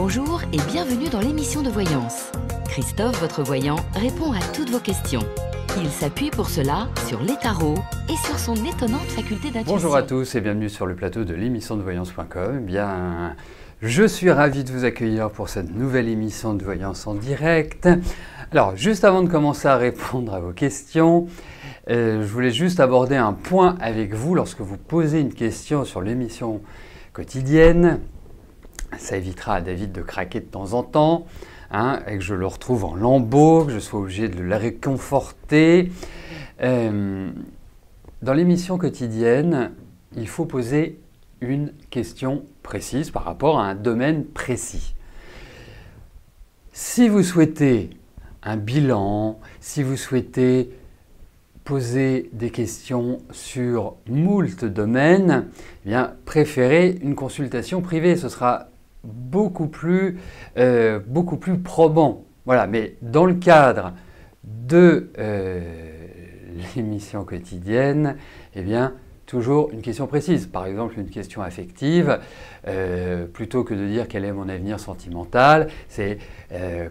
Bonjour et bienvenue dans l'émission de voyance. Christophe, votre voyant, répond à toutes vos questions. Il s'appuie pour cela sur les tarots et sur son étonnante faculté d'intuition. Bonjour à tous et bienvenue sur le plateau de l'émission de voyance.com. Eh bien, je suis ravi de vous accueillir pour cette nouvelle émission de voyance en direct. Alors, juste avant de commencer à répondre à vos questions, je voulais juste aborder un point avec vous. Lorsque vous posez une question sur l'émission quotidienne, ça évitera à David de craquer de temps en temps, et que je le retrouve en lambeaux, que je sois obligé de le réconforter. Dans l'émission quotidienne, il faut poser une question précise par rapport à un domaine précis. Si vous souhaitez un bilan, si vous souhaitez poser des questions sur moult domaines, eh bien, préférez une consultation privée. Ce sera beaucoup plus probant. Voilà, mais dans le cadre de l'émission quotidienne, eh bien, toujours une question précise. Par exemple, une question affective, plutôt que de dire quel est mon avenir sentimental, c'est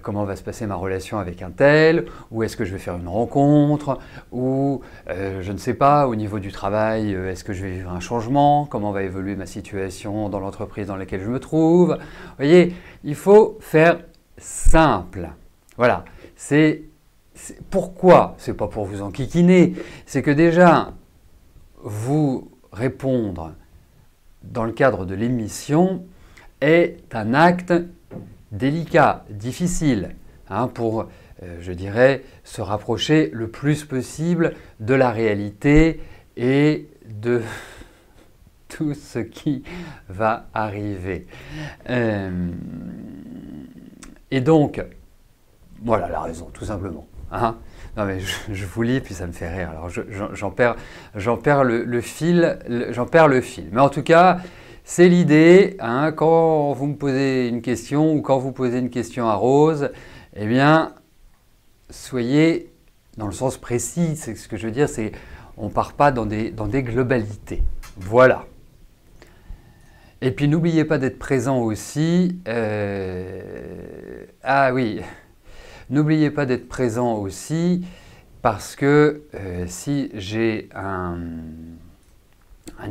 comment va se passer ma relation avec un tel, ou est-ce que je vais faire une rencontre, ou je ne sais pas, au niveau du travail, est-ce que je vais vivre un changement, comment va évoluer ma situation dans l'entreprise dans laquelle je me trouve. Vous voyez, il faut faire simple. Voilà, pourquoi? C'est pas pour vous enquiquiner, c'est que déjà, vous répondre dans le cadre de l'émission est un acte délicat, difficile, pour, je dirais, se rapprocher le plus possible de la réalité et de tout ce qui va arriver. Et donc, voilà la raison, tout simplement. Non mais je vous lis puis ça me fait rire. Alors j'en perds le fil. Mais en tout cas, c'est l'idée. Quand vous me posez une question ou quand vous posez une question à Rose, eh bien, soyez dans le sens précis. C'est ce que je veux dire, c'est on ne part pas dans des globalités. Voilà. Et puis n'oubliez pas d'être présent aussi. Ah oui. N'oubliez pas d'être présent aussi parce que si j'ai un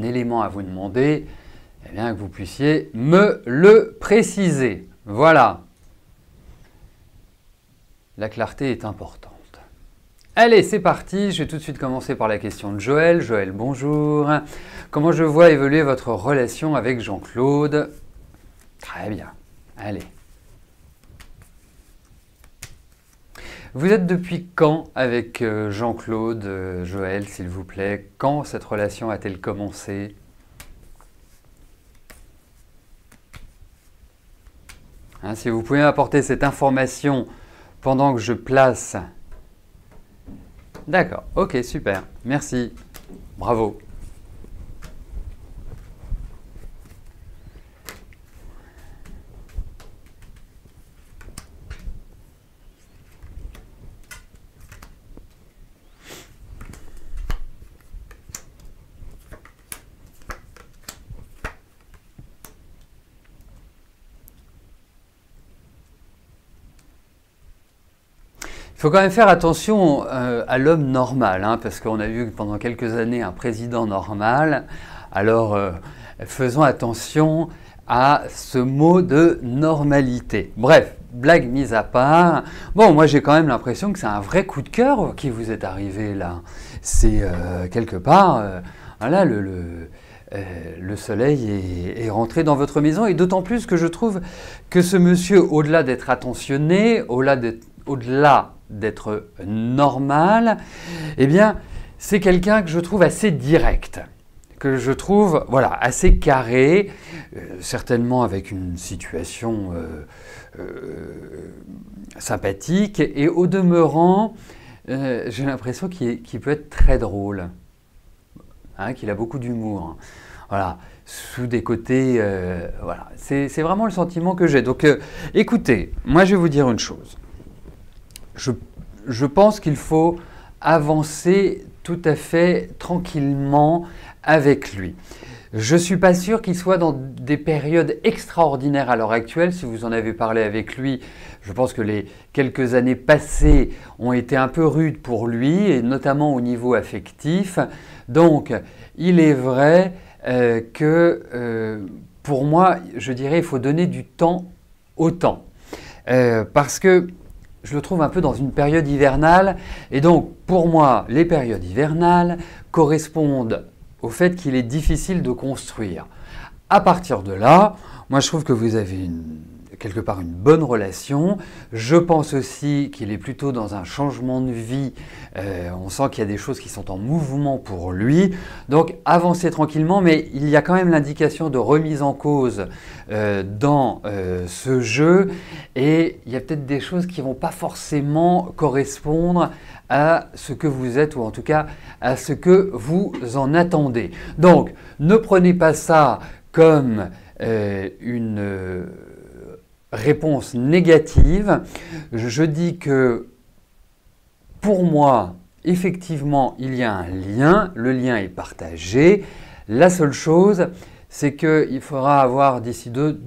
élément à vous demander, eh bien que vous puissiez me le préciser. Voilà. La clarté est importante. Allez, c'est parti. Je vais tout de suite commencer par la question de Joël. Joël, bonjour. Comment je vois évoluer votre relation avec Jean-Claude? Très bien. Allez. Vous êtes depuis quand avec Jean-Claude, Joël, s'il vous plaît? Quand cette relation a-t-elle commencé? Si vous pouvez m'apporter cette information pendant que je place. D'accord, ok, super, merci, bravo. Il faut quand même faire attention à l'homme normal, parce qu'on a vu pendant quelques années un président normal. Alors, faisons attention à ce mot de normalité. Bref, blague mise à part. Bon, moi j'ai quand même l'impression que c'est un vrai coup de cœur qui vous est arrivé là. C'est quelque part, voilà, le soleil est rentré dans votre maison. Et d'autant plus que je trouve que ce monsieur, au-delà d'être attentionné, au-delà d'être normal, eh bien, c'est quelqu'un que je trouve assez direct, que je trouve voilà, assez carré, certainement avec une situation sympathique, et au demeurant, j'ai l'impression qu'il peut être très drôle, qu'il a beaucoup d'humour. Voilà, sous des côtés, voilà, c'est vraiment le sentiment que j'ai. Donc, écoutez, moi je vais vous dire une chose. Je pense qu'il faut avancer tout à fait tranquillement avec lui. Je ne suis pas sûr qu'il soit dans des périodes extraordinaires à l'heure actuelle. Si vous en avez parlé avec lui, je pense que les quelques années passées ont été un peu rudes pour lui, et notamment au niveau affectif. Donc, il est vrai que pour moi, je dirais, il faut donner du temps au temps. Parce que je le trouve un peu dans une période hivernale. Et donc, pour moi, les périodes hivernales correspondent au fait qu'il est difficile de construire. À partir de là, moi je trouve que vous avez quelque part une bonne relation. Je pense aussi qu'il est plutôt dans un changement de vie. On sent qu'il y a des choses qui sont en mouvement pour lui. Donc avancez tranquillement, mais il y a quand même l'indication de remise en cause dans ce jeu. Et il y a peut-être des choses qui ne vont pas forcément correspondre à ce que vous êtes, ou en tout cas à ce que vous en attendez. Donc ne prenez pas ça comme une réponse négative. Je dis que pour moi, effectivement, il y a un lien, le lien est partagé. La seule chose, c'est qu'il faudra avoir d'ici 2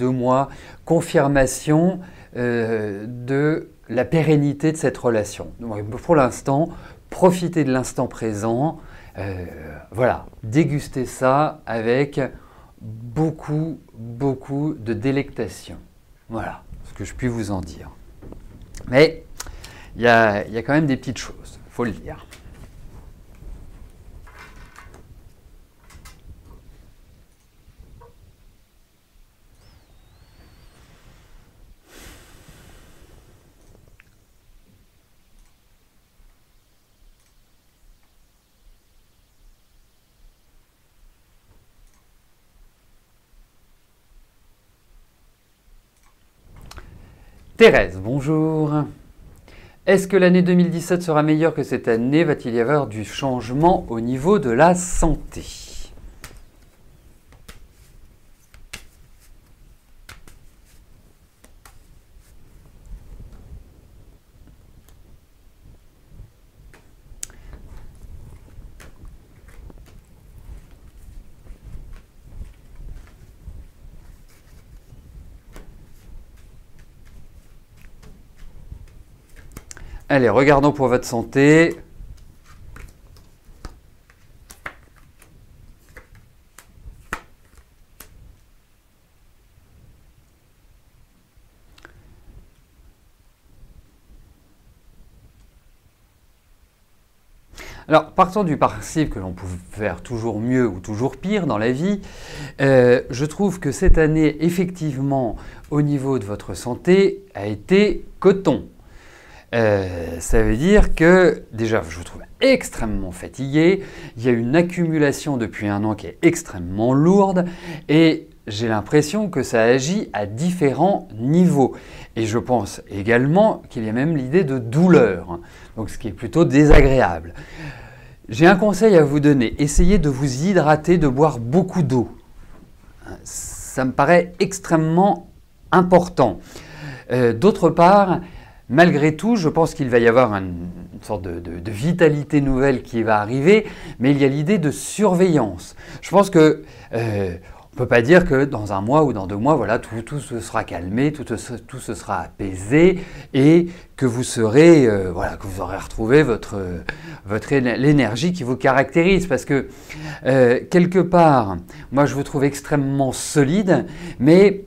mois confirmation de la pérennité de cette relation. Donc, pour l'instant, profitez de l'instant présent. Voilà, dégustez ça avec beaucoup de délectation. Voilà ce que je puis vous en dire. Mais il y a quand même des petites choses, il faut le dire. Thérèse, bonjour. Est-ce que l'année 2017 sera meilleure que cette année? Va-t-il y avoir du changement au niveau de la santé? Allez, regardons pour votre santé. Alors, partons du principe que l'on peut faire toujours mieux ou toujours pire dans la vie, je trouve que cette année, effectivement, au niveau de votre santé, a été coton. Ça veut dire que, déjà, je vous trouve extrêmement fatigué, il y a une accumulation depuis un an qui est extrêmement lourde, et j'ai l'impression que ça agit à différents niveaux. Et je pense également qu'il y a même l'idée de douleur, donc ce qui est plutôt désagréable. J'ai un conseil à vous donner, essayez de vous hydrater, de boire beaucoup d'eau. Ça me paraît extrêmement important. D'autre part, malgré tout, je pense qu'il va y avoir une sorte de vitalité nouvelle qui va arriver, mais il y a l'idée de surveillance. Je pense que on ne peut pas dire que dans un mois ou dans 2 mois, voilà, tout se sera calmé, tout se sera apaisé, et que vous serez, voilà, que vous aurez retrouvé l'énergie qui vous caractérise. Parce que quelque part, moi je vous trouve extrêmement solide, mais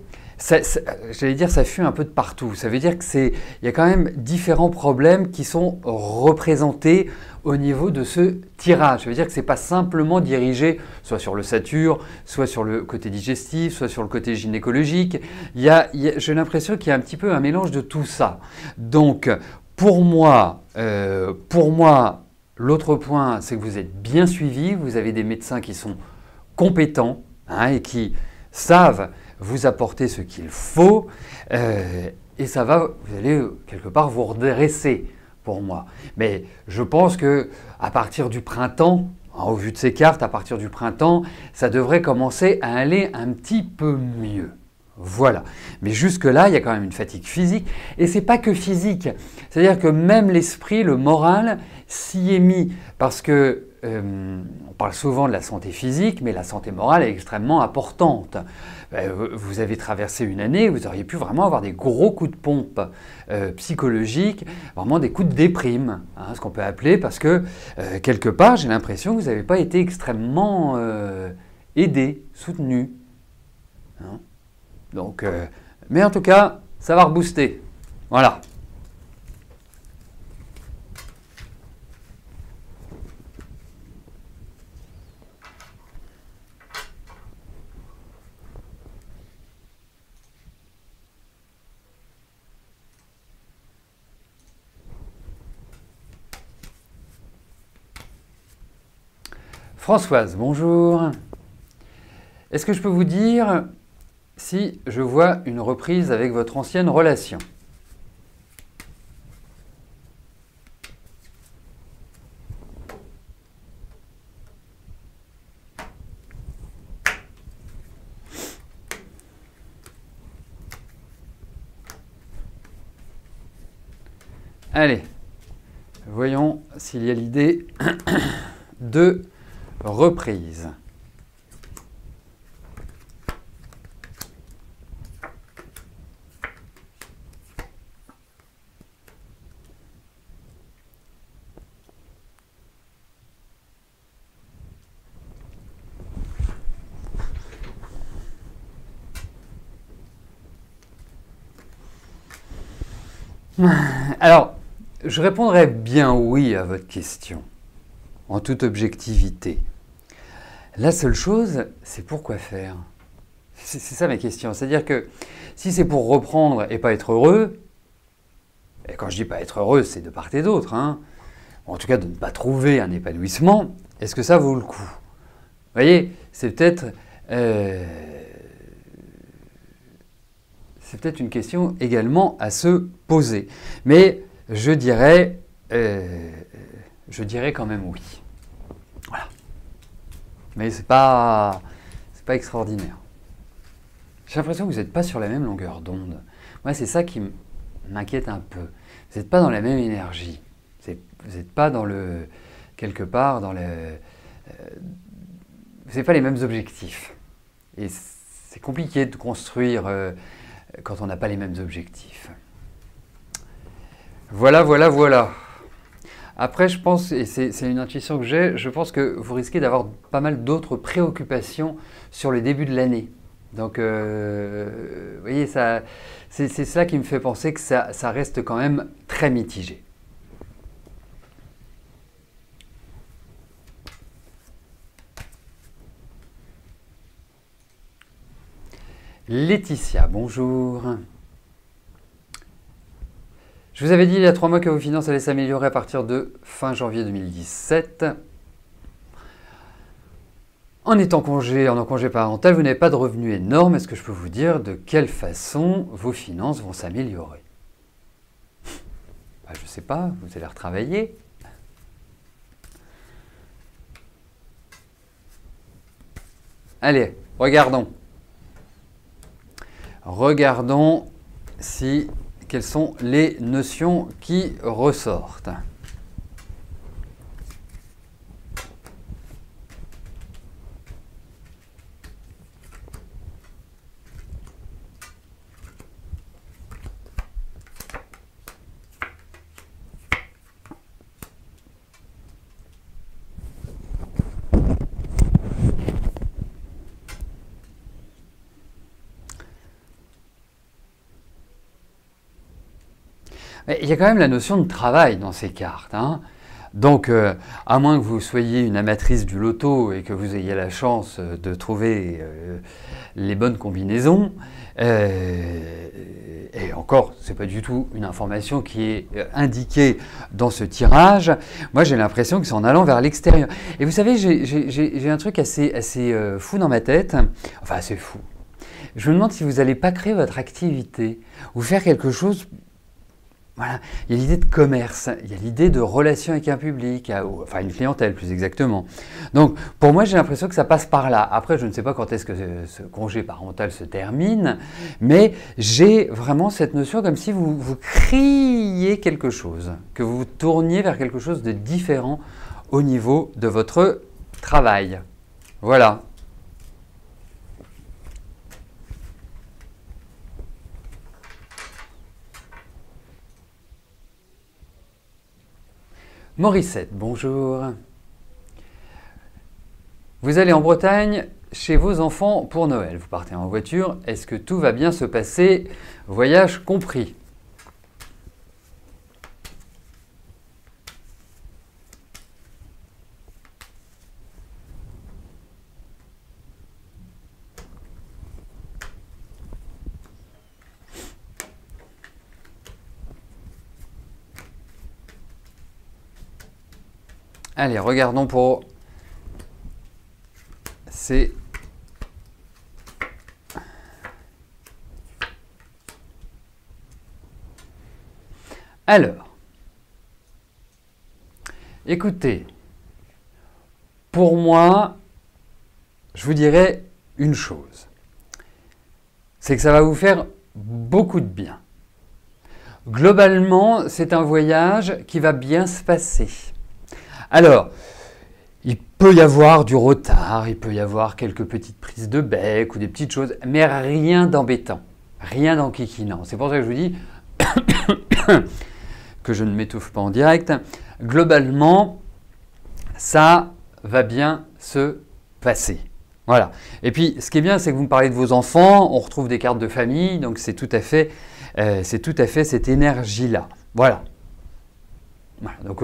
j'allais dire, ça fuit un peu de partout. Ça veut dire qu'il y a quand même différents problèmes qui sont représentés au niveau de ce tirage. Ça veut dire que ce n'est pas simplement dirigé soit sur le sature, soit sur le côté digestif, soit sur le côté gynécologique. J'ai l'impression qu'il y a un petit peu un mélange de tout ça. Donc, pour moi, l'autre point, c'est que vous êtes bien suivi, vous avez des médecins qui sont compétents, hein, et qui savent vous apporter ce qu'il faut, et ça va, vous allez quelque part vous redresser pour moi. Mais je pense que à partir du printemps, au vu de ces cartes, à partir du printemps, ça devrait commencer à aller un petit peu mieux. Voilà. Mais jusque-là, il y a quand même une fatigue physique, et c'est pas que physique. C'est-à-dire que même l'esprit, le moral, s'y est mis, parce que on parle souvent de la santé physique, mais la santé morale est extrêmement importante. Vous avez traversé une année, vous auriez pu vraiment avoir des gros coups de pompe psychologiques, vraiment des coups de déprime, hein, ce qu'on peut appeler, parce que quelque part, j'ai l'impression que vous n'avez pas été extrêmement aidé, soutenu. Hein. Donc, mais en tout cas, ça va rebooster. Voilà. Françoise, bonjour. Est-ce que je peux vous dire si je vois une reprise avec votre ancienne relation? Allez, voyons s'il y a l'idée de reprise. Alors, je répondrai bien oui à votre question, en toute objectivité. La seule chose, c'est pourquoi faire? C'est ça ma question. C'est-à-dire que si c'est pour reprendre et pas être heureux, et quand je dis pas être heureux, c'est de part et d'autre, hein, en tout cas de ne pas trouver un épanouissement, est-ce que ça vaut le coup? Vous voyez, c'est peut-être une question également à se poser. Mais je dirais quand même oui. Voilà. Mais c'est pas extraordinaire. J'ai l'impression que vous n'êtes pas sur la même longueur d'onde. Moi, c'est ça qui m'inquiète un peu. Vous n'êtes pas dans la même énergie. Vous n'êtes pas dans le... quelque part, dans le... vous n'avez pas les mêmes objectifs. Et c'est compliqué de construire quand on n'a pas les mêmes objectifs. Voilà, voilà, voilà. Après, je pense, et c'est une intuition que j'ai, je pense que vous risquez d'avoir pas mal d'autres préoccupations sur le début de l'année. Donc, vous voyez, c'est cela qui me fait penser que ça reste quand même très mitigé. Laetitia, bonjour. Je vous avais dit il y a 3 mois que vos finances allaient s'améliorer à partir de fin janvier 2017. En étant en congé parental, vous n'avez pas de revenus énormes. Est-ce que je peux vous dire de quelle façon vos finances vont s'améliorer? Je ne sais pas, vous allez retravailler. Allez, regardons. Regardons quelles sont les notions qui ressortent. Il y a quand même la notion de travail dans ces cartes, hein. Donc, à moins que vous soyez une amatrice du loto et que vous ayez la chance de trouver les bonnes combinaisons, et encore, ce n'est pas du tout une information qui est indiquée dans ce tirage, moi j'ai l'impression que c'est en allant vers l'extérieur. Et vous savez, j'ai un truc assez fou dans ma tête, enfin assez fou. Je me demande si vous n'allez pas créer votre activité ou faire quelque chose. Voilà, il y a l'idée de commerce, il y a l'idée de relation avec un public, enfin une clientèle plus exactement. Donc pour moi j'ai l'impression que ça passe par là. Après je ne sais pas quand est-ce que ce congé parental se termine, mais j'ai vraiment cette notion comme si vous créiez quelque chose, que vous tourniez vers quelque chose de différent au niveau de votre travail. Voilà. Morissette, bonjour. Vous allez en Bretagne chez vos enfants pour Noël. Vous partez en voiture. Est-ce que tout va bien se passer? Voyage compris. Allez, regardons pour ces... Alors, écoutez, pour moi, je vous dirais une chose. C'est que ça va vous faire beaucoup de bien. Globalement, c'est un voyage qui va bien se passer. Alors, il peut y avoir du retard, il peut y avoir quelques petites prises de bec ou des petites choses, mais rien d'embêtant, rien d'enquiquinant. C'est pour ça que je vous dis que je ne m'étouffe pas en direct. Globalement, ça va bien se passer. Voilà. Et puis, ce qui est bien, c'est que vous me parlez de vos enfants, on retrouve des cartes de famille, donc c'est tout à fait cette énergie-là. Voilà. Voilà. Donc,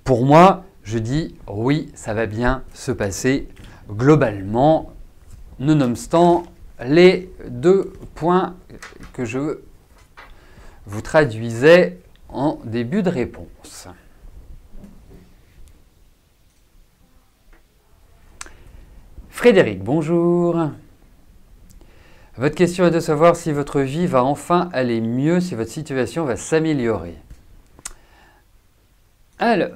pour moi, je dis oui, ça va bien se passer globalement, nonobstant les 2 points que je vous traduisais en début de réponse. Frédéric, bonjour. Votre question est de savoir si votre vie va enfin aller mieux, si votre situation va s'améliorer. Alors,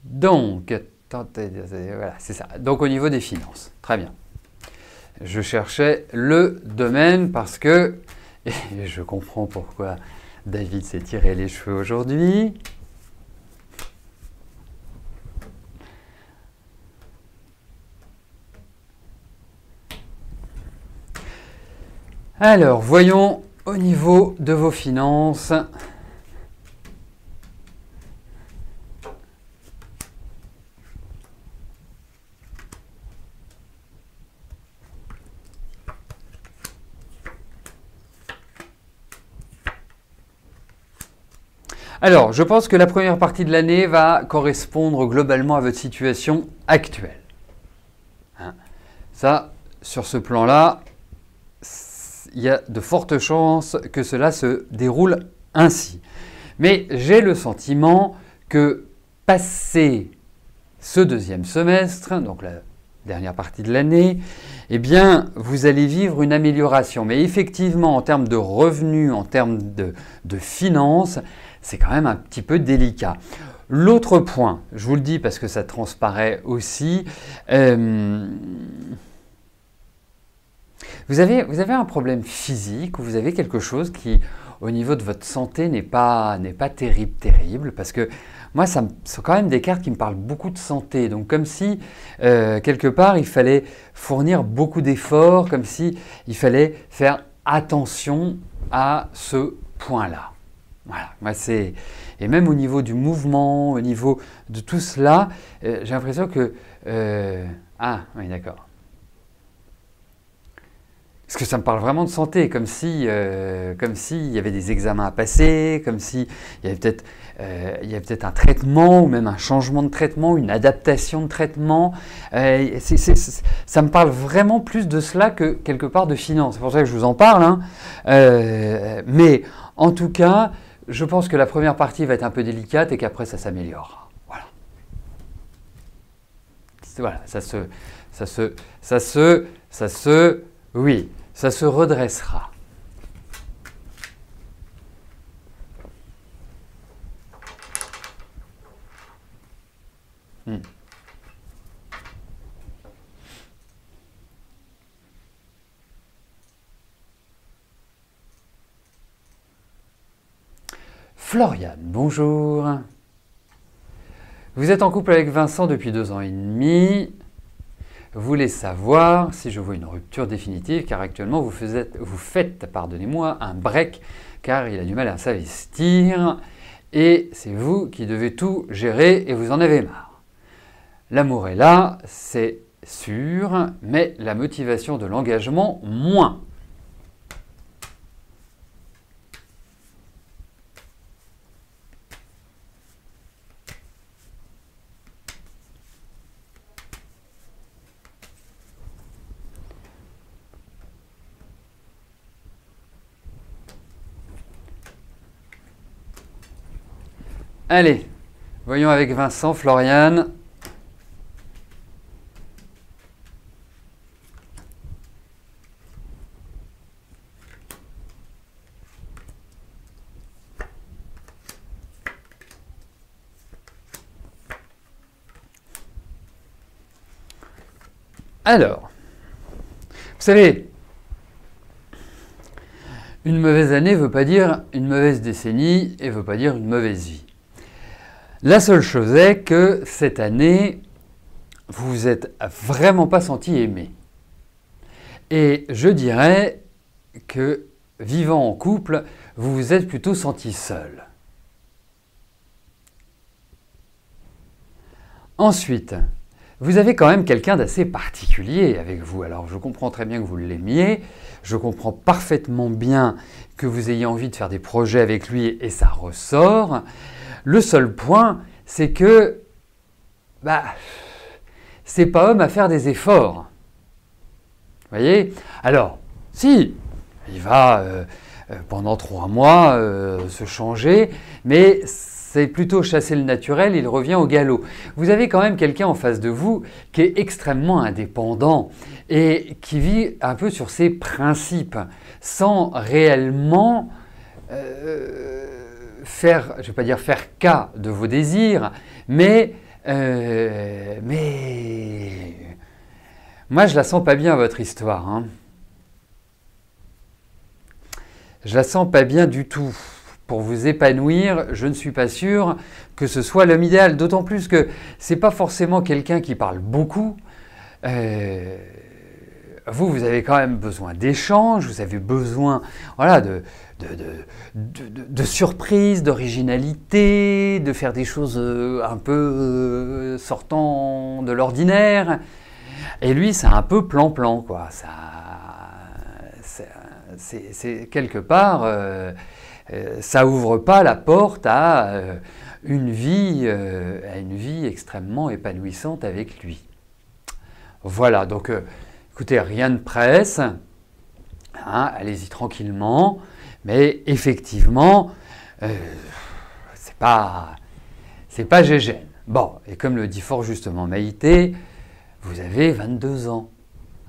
donc, voilà, c'est ça. Donc au niveau des finances, très bien. Je cherchais le domaine parce que, et je comprends pourquoi David s'est tiré les cheveux aujourd'hui. Alors, voyons au niveau de vos finances. Alors, je pense que la première partie de l'année va correspondre globalement à votre situation actuelle. Hein. Ça, sur ce plan-là, il y a de fortes chances que cela se déroule ainsi. Mais j'ai le sentiment que passé ce deuxième semestre, donc la dernière partie de l'année, eh bien, vous allez vivre une amélioration. Mais effectivement, en termes de revenus, en termes de finances, c'est quand même un petit peu délicat. L'autre point, je vous le dis parce que ça transparaît aussi, vous avez un problème physique ou vous avez quelque chose qui, au niveau de votre santé, n'est pas terrible, parce que moi, ce sont quand même des cartes qui me parlent beaucoup de santé. Donc, comme si, quelque part, il fallait fournir beaucoup d'efforts, comme si il fallait faire attention à ce point-là. Voilà, moi c'est... Et même au niveau du mouvement, au niveau de tout cela, j'ai l'impression que... Ah, oui, d'accord. Parce que ça me parle vraiment de santé, comme si il y avait des examens à passer, comme si il y avait peut-être un traitement ou même un changement de traitement, une adaptation de traitement. Ça me parle vraiment plus de cela que quelque part de finance. C'est pour ça que je vous en parle. Hein. Mais en tout cas, je pense que la première partie va être un peu délicate et qu'après ça s'améliorera. Voilà. Voilà, oui, ça se redressera. Floriane, bonjour. Vous êtes en couple avec Vincent depuis 2 ans et demi. Vous voulez savoir si je vois une rupture définitive, car actuellement vous faites, pardonnez-moi, un break, car il a du mal à s'investir, et c'est vous qui devez tout gérer et vous en avez marre. L'amour est là, c'est sûr, mais la motivation de l'engagement, moins. Allez, voyons avec Vincent, Floriane. Alors, vous savez, une mauvaise année ne veut pas dire une mauvaise décennie et ne veut pas dire une mauvaise vie. La seule chose est que cette année, vous vous êtes vraiment pas senti aimé. Et je dirais que, vivant en couple, vous vous êtes plutôt senti seul. Ensuite, vous avez quand même quelqu'un d'assez particulier avec vous. Alors je comprends très bien que vous l'aimiez, je comprends parfaitement bien que vous ayez envie de faire des projets avec lui et ça ressort. Le seul point, c'est que c'est pas homme à faire des efforts. Vous voyez? Alors, si, il va pendant 3 mois se changer, mais c'est plutôt chasser le naturel, il revient au galop. Vous avez quand même quelqu'un en face de vous qui est extrêmement indépendant et qui vit un peu sur ses principes, sans réellement faire, je ne vais pas dire faire cas de vos désirs, mais moi je la sens pas bien votre histoire. Hein. Je la sens pas bien du tout. Pour vous épanouir, je ne suis pas sûr que ce soit l'homme idéal. D'autant plus que ce n'est pas forcément quelqu'un qui parle beaucoup. Vous avez quand même besoin d'échanges, vous avez besoin voilà, de surprises, d'originalité, de faire des choses un peu sortant de l'ordinaire. Et lui, c'est un peu plan-plan, quoi. C'est quelque part... ça ouvre pas la porte à une vie extrêmement épanouissante avec lui. Voilà, donc écoutez, rien ne presse, hein, allez-y tranquillement, mais effectivement, c'est pas gégène. Bon, et comme le dit fort justement Maïté, vous avez 22 ans.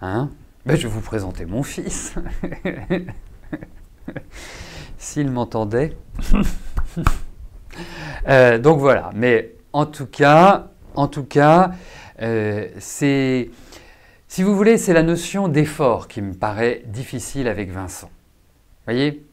Hein, ben, je vais vous présenter mon fils. S'il m'entendait. Donc voilà, mais en tout cas, si vous voulez, c'est la notion d'effort qui me paraît difficile avec Vincent. Voyez ?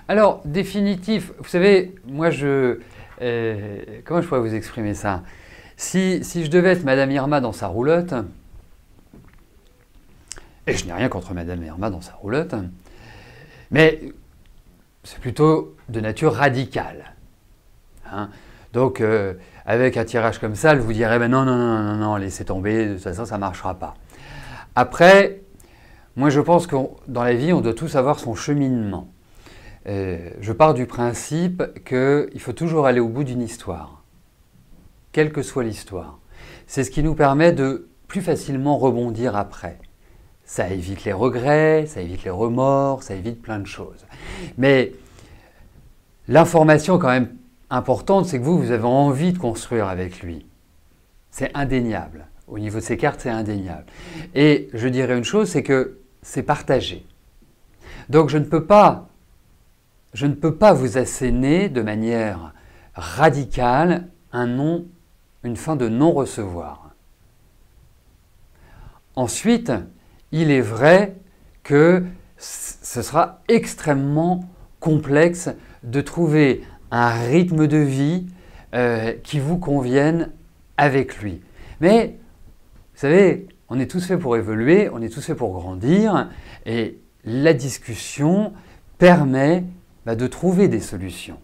Alors, définitif, vous savez, moi comment je pourrais vous exprimer ça? Si je devais être Madame Irma dans sa roulotte, et je n'ai rien contre Madame Irma dans sa roulotte, mais c'est plutôt de nature radicale. Hein, donc, avec un tirage comme ça, elle vous dirait ben non, laissez tomber, de toute façon, ça ne marchera pas. Après, moi je pense que dans la vie, on doit tous avoir son cheminement. Je pars du principe qu'il faut toujours aller au bout d'une histoire, quelle que soit l'histoire. C'est ce qui nous permet de plus facilement rebondir après. Ça évite les regrets, ça évite les remords, ça évite plein de choses. Mais l'information quand même importante, c'est que vous avez envie de construire avec lui. C'est indéniable. Au niveau de ces cartes, c'est indéniable. Et je dirais une chose, c'est que c'est partagé. Donc je ne peux pas je ne peux pas vous asséner de manière radicale une fin de non-recevoir. Ensuite, il est vrai que ce sera extrêmement complexe de trouver un rythme de vie qui vous convienne avec lui. Mais, vous savez, on est tous faits pour évoluer, on est tous faits pour grandir, et la discussion permet de trouver des solutions.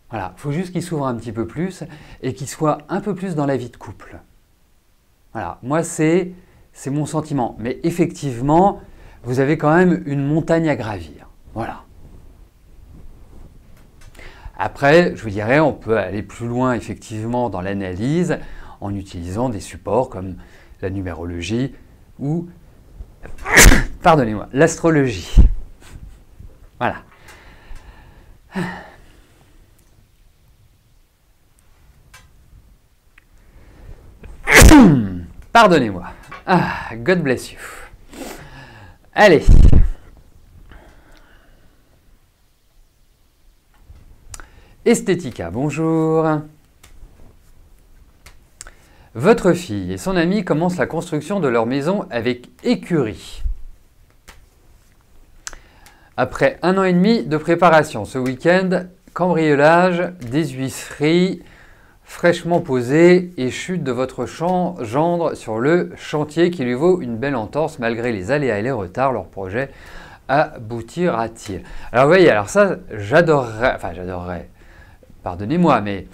Voilà, il faut juste qu'il s'ouvre un petit peu plus et qu'il soit un peu plus dans la vie de couple. Voilà, moi c'est mon sentiment. Mais effectivement, vous avez quand même une montagne à gravir. Voilà. Après, je vous dirais, on peut aller plus loin effectivement dans l'analyse en utilisant des supports comme la numérologie ou, pardonnez-moi, l'astrologie. Voilà. Pardonnez-moi. Ah, God bless you. Allez. Esthética, bonjour. Votre fille et son ami commencent la construction de leur maison avec écurie. Après 1 an et demi de préparation, ce week-end, cambriolage, des huisseries fraîchement posées et chute de votre gendre sur le chantier qui lui vaut une belle entorse malgré les aléas et les retards. Leur projet aboutira-t-il? Alors vous voyez, alors ça, j'adorerais, pardonnez-moi, mais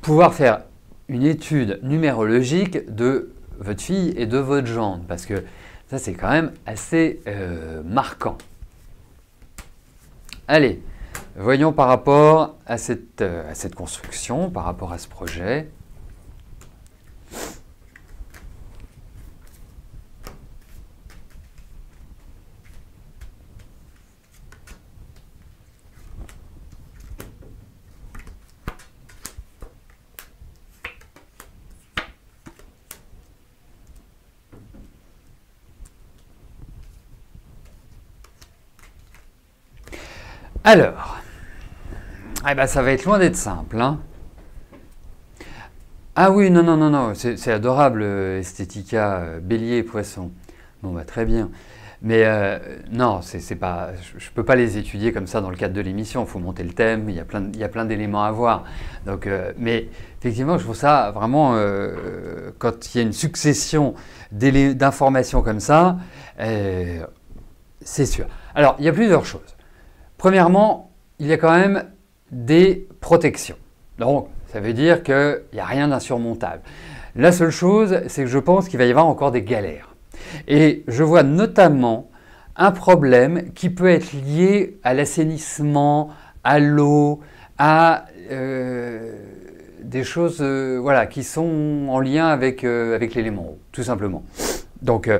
pouvoir faire une étude numérologique de votre fille et de votre gendre, parce que ça c'est quand même assez marquant. Allez, voyons par rapport à cette construction, par rapport à ce projet. Alors, ça va être loin d'être simple. Hein. Ah oui, non, c'est adorable, Esthética, bélier et poisson. Bon, très bien. Mais non, c'est pas, je ne peux pas les étudier comme ça dans le cadre de l'émission. Il faut monter le thème, il y a plein d'éléments à voir. Donc, mais effectivement, je trouve ça vraiment, quand il y a une succession d'informations comme ça, c'est sûr. Alors, il y a plusieurs choses. Premièrement, il y a quand même des protections. Donc, ça veut dire qu'il n'y a rien d'insurmontable. La seule chose, c'est que je pense qu'il va y avoir encore des galères. Et je vois notamment un problème qui peut être lié à l'assainissement, à l'eau, à des choses qui sont en lien avec l'élément eau, tout simplement. Donc,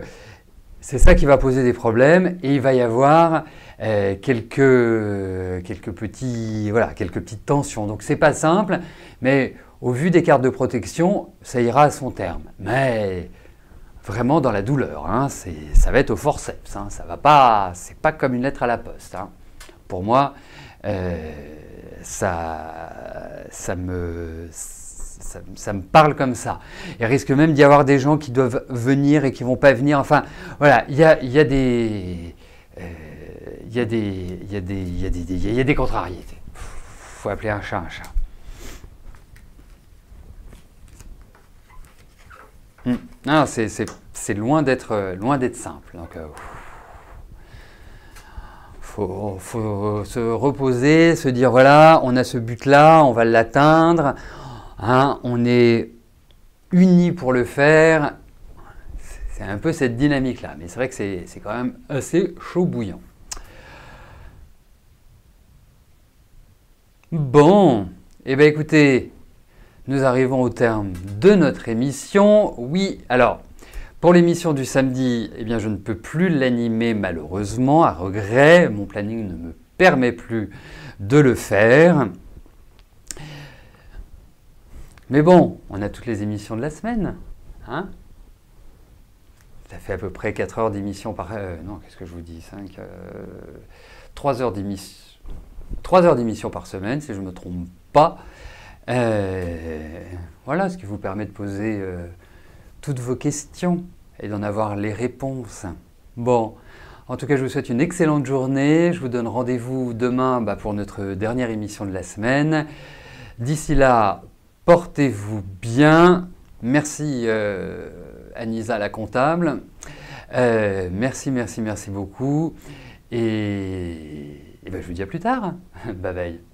c'est ça qui va poser des problèmes et il va y avoir quelques petites tensions. Donc c'est pas simple, mais au vu des cartes de protection, ça ira à son terme. Mais vraiment dans la douleur, hein, ça va être au forceps. Hein, ça va pas, c'est pas comme une lettre à la poste. Hein. Pour moi, ça me parle comme ça. Il risque même d'y avoir des gens qui doivent venir et qui ne vont pas venir. Enfin, voilà, il y a des contrariétés. Il faut appeler un chat un chat. Non, c'est loin d'être simple. Donc, faut se reposer, se dire voilà, on a ce but-là, on va l'atteindre. Hein, on est unis pour le faire. C'est un peu cette dynamique-là. Mais c'est vrai que c'est quand même assez chaud bouillant. Bon, eh bien écoutez, nous arrivons au terme de notre émission. Oui, alors, pour l'émission du samedi, eh bien je ne peux plus l'animer malheureusement, à regret. Mon planning ne me permet plus de le faire. Mais bon, on a toutes les émissions de la semaine. Hein, ça fait à peu près 4 heures d'émission par... non, qu'est-ce que je vous dis 3 heures d'émission par semaine, si je ne me trompe pas. Voilà, ce qui vous permet de poser toutes vos questions et d'en avoir les réponses. Bon, en tout cas, je vous souhaite une excellente journée. Je vous donne rendez-vous demain pour notre dernière émission de la semaine. D'ici là, portez-vous bien. Merci Anissa, la comptable. Merci beaucoup. Et je vous dis à plus tard. Bye bye.